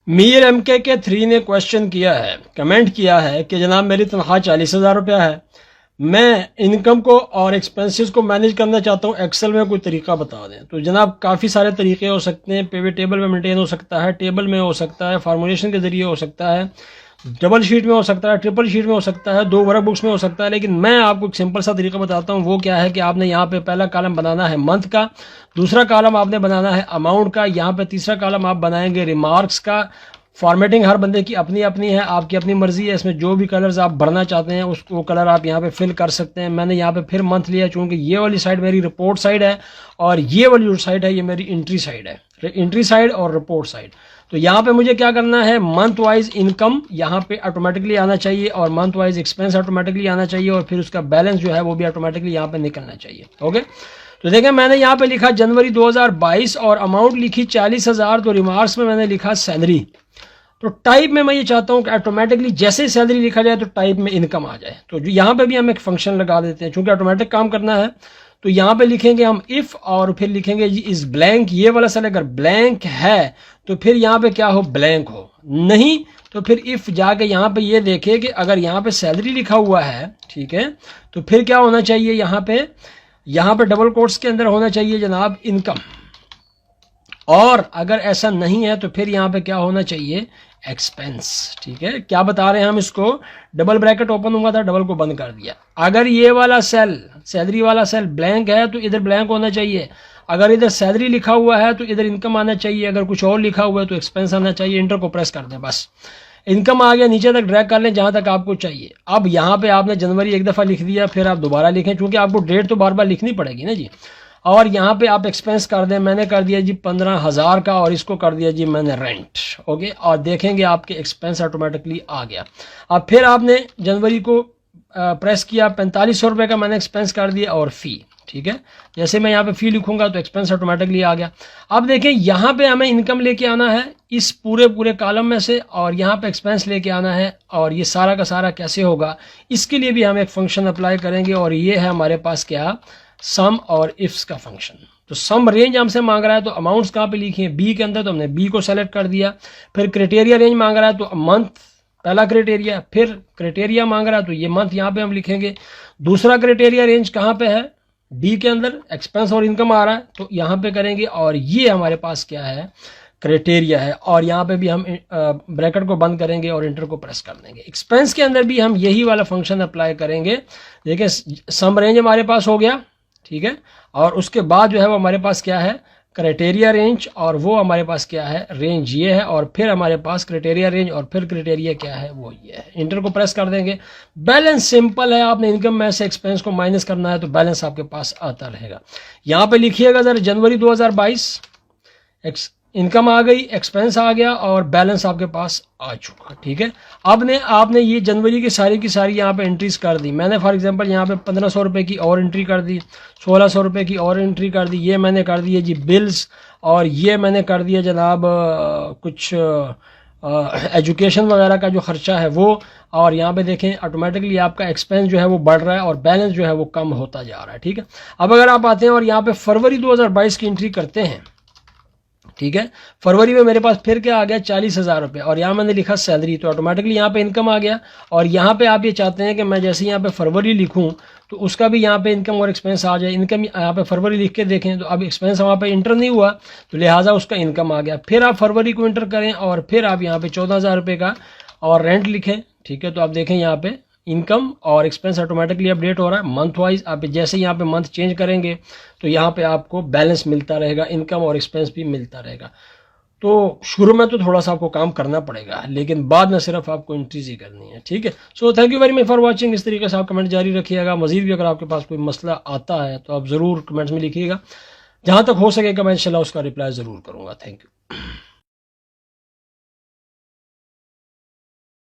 Mir MK के 3 ने question किया है, कमेंट किया है कि जनाब मेरी तनख्वाह 40,000 रुपया है, मैं इनकम को और एक्सपेंसेस को मैनेज करना चाहता हूँ, एक्सेल में कोई तरीका बता दें। तो जनाब काफ़ी सारे तरीके हो सकते हैं, पिवट टेबल में मेंटेन हो सकता है, टेबल में हो सकता है, फार्मूलेशन के ज़रिए हो सकता है, डबल शीट में हो सकता है, ट्रिपल शीट में हो सकता है, 2 वर्क बुक्स में हो सकता है। लेकिन मैं आपको एक सिंपल सा तरीका बताता हूँ। वो क्या है कि आपने यहाँ पे पहला कॉलम बनाना है मंथ का, दूसरा कॉलम आपने बनाना है अमाउंट का, यहाँ पे तीसरा कॉलम आप बनाएंगे रिमार्क्स का। फॉर्मेटिंग हर बंदे की अपनी अपनी है, आपकी अपनी मर्जी है, इसमें जो भी कलर्स आप भरना चाहते हैं उसको कलर आप यहाँ पे फिल कर सकते हैं। मैंने यहाँ पे फिर मंथ लिया, चूंकि ये वाली साइड मेरी रिपोर्ट साइड है और ये वाली जो साइड है ये मेरी एंट्री साइड है, एंट्री साइड और रिपोर्ट साइड। तो यहाँ पे मुझे क्या करना है, मंथ वाइज इनकम यहाँ पे ऑटोमेटिकली आना चाहिए और मंथ वाइज एक्सपेंस ऑटोमेटिकली आना चाहिए और फिर उसका बैलेंस जो है वो भी ऑटोमेटिकली यहाँ पे निकलना चाहिए। ओके, तो देखें मैंने यहाँ पे लिखा जनवरी 2022 और अमाउंट लिखी 40,000, तो रिमार्क्स में मैंने लिखा सैलरी। तो टाइप में मैं ये चाहता हूँ कि ऑटोमेटिकली जैसे सैलरी लिखा जाए तो टाइप में इनकम आ जाए। तो यहाँ पे भी हम एक फंक्शन लगा देते हैं, चूंकि ऑटोमेटिक काम करना है। तो यहाँ पे लिखेंगे हम इफ और फिर लिखेंगे जी इस ब्लैंक, ये वाला सेल अगर ब्लैंक है तो फिर यहाँ पे क्या हो, ब्लैंक हो, नहीं तो फिर इफ जाके यहाँ पे ये देखे कि अगर यहाँ पे सैलरी लिखा हुआ है, ठीक है, तो फिर क्या होना चाहिए, यहाँ पे डबल कोट्स के अंदर होना चाहिए जनाब इनकम। और अगर ऐसा नहीं है तो फिर यहाँ पे क्या होना चाहिए, एक्सपेंस। ठीक है, क्या बता रहे हैं हम इसको, डबल ब्रैकेट ओपन हुआ था, डबल को बंद कर दिया। अगर ये वाला सेल, सैलरी वाला सेल ब्लैंक है तो इधर ब्लैंक होना चाहिए, अगर इधर सैलरी लिखा हुआ है तो इधर इनकम आना चाहिए, अगर कुछ और लिखा हुआ है तो एक्सपेंस आना चाहिए। इंटर को प्रेस कर दें, बस इनकम आ गया, नीचे तक ड्रैग कर लें जहां तक आपको चाहिए। अब यहाँ पे आपने जनवरी एक दफ़ा लिख दिया, फिर आप दोबारा लिखें, क्योंकि आपको डेट तो बार बार लिखनी पड़ेगी ना जी। और यहाँ पे आप एक्सपेंस कर दें, मैंने कर दिया जी 15,000 का और इसको कर दिया जी मैंने रेंट। ओके, और देखेंगे आपके एक्सपेंस ऑटोमेटिकली आ गया। अब फिर आपने जनवरी को प्रेस किया, 4500 रुपये का मैंने एक्सपेंस कर दिया और फ़ी। ठीक है, जैसे मैं यहाँ पे फ़ी लिखूंगा तो एक्सपेंस ऑटोमेटिकली आ गया। अब देखें यहाँ पे हमें इनकम लेके आना है इस पूरे कॉलम में से और यहाँ पे एक्सपेंस लेके आना है, और ये सारा का सारा कैसे होगा, इसके लिए भी हम एक फंक्शन अप्लाई करेंगे और ये है हमारे पास क्या, सम और इफ्स का फंक्शन। तो सम रेंज हमसे मांग रहा है तो अमाउंट्स कहाँ पे लिखी है, बी के अंदर, तो हमने बी को सेलेक्ट कर दिया। फिर क्राइटेरिया रेंज मांग रहा है तो मंथ पहला क्राइटेरिया, फिर क्राइटेरिया मांग रहा है तो ये मंथ यहाँ पे हम लिखेंगे। दूसरा क्राइटेरिया रेंज कहाँ पे है, डी के अंदर, एक्सपेंस और इनकम आ रहा है तो यहाँ पे करेंगे और ये हमारे पास क्या है, क्राइटेरिया है। और यहाँ पे भी हम ब्रैकेट को बंद करेंगे और इंटर को प्रेस कर देंगे। एक्सपेंस के अंदर भी हम यही वाला फंक्शन अप्लाई करेंगे। देखिए सम रेंज हमारे पास हो गया, ठीक है, और उसके बाद जो है वो हमारे पास क्या है, क्राइटेरिया रेंज, और वो हमारे पास क्या है, रेंज ये है, और फिर हमारे पास क्राइटेरिया रेंज और फिर क्राइटेरिया क्या है, वो ये है। इंटर को प्रेस कर देंगे। बैलेंस सिंपल है, आपने इनकम में से एक्सपेंस को माइनस करना है तो बैलेंस आपके पास आता रहेगा। यहाँ पे लिखिएगा जरा जनवरी 2022, इनकम आ गई, एक्सपेंस आ गया और बैलेंस आपके पास आ चुका। ठीक है, आपने ये जनवरी की सारी यहाँ पे एंट्रीज कर दी। मैंने फॉर एग्जांपल यहाँ पे 1500 रुपये की और एंट्री कर दी, 1600 रुपये की और एंट्री कर दी, ये मैंने कर दी है जी बिल्स, और ये मैंने कर दिया जनाब कुछ एजुकेशन वगैरह का जो खर्चा है वो। और यहाँ पे देखें ऑटोमेटिकली आपका एक्सपेंस जो है वो बढ़ रहा है और बैलेंस जो है वो कम होता जा रहा है। ठीक है, अब अगर आप आते हैं और यहाँ पे फरवरी 2022 की एंट्री करते हैं, ठीक है, फरवरी में मेरे पास फिर क्या आ गया, 40,000 रुपये, और यहाँ मैंने लिखा सैलरी, तो ऑटोमेटिकली यहाँ पे इनकम आ गया। और यहाँ पे आप ये चाहते हैं कि मैं जैसे यहाँ पे फरवरी लिखूँ तो उसका भी यहाँ पे इनकम और एक्सपेंस आ जाए। इनकम यहाँ पे फरवरी लिख के देखें तो अब एक्सपेंस वहाँ पे इंटर नहीं हुआ तो लिहाजा उसका इनकम आ गया। फिर आप फरवरी को इंटर करें और फिर आप यहाँ पे 14,000 रुपये का और रेंट लिखें। ठीक है, तो आप देखें यहाँ पे इनकम और एक्सपेंस ऑटोमेटिकली अपडेट हो रहा है मंथ वाइज। आप जैसे यहाँ पे मंथ चेंज करेंगे तो यहाँ पे आपको बैलेंस मिलता रहेगा, इनकम और एक्सपेंस भी मिलता रहेगा। तो शुरू में तो थोड़ा सा आपको काम करना पड़ेगा, लेकिन बाद में सिर्फ आपको एंट्रीज ही करनी है। ठीक है, so thank you very much for watching. इस तरीके से आप कमेंट जारी रखिएगा। मजीद भी अगर आपके पास कोई मसला आता है तो आप ज़रूर कमेंट्स में लिखिएगा, जहाँ तक हो सकेगा मैं इंशाल्लाह उसका रिप्लाई ज़रूर करूँगा। Thank you.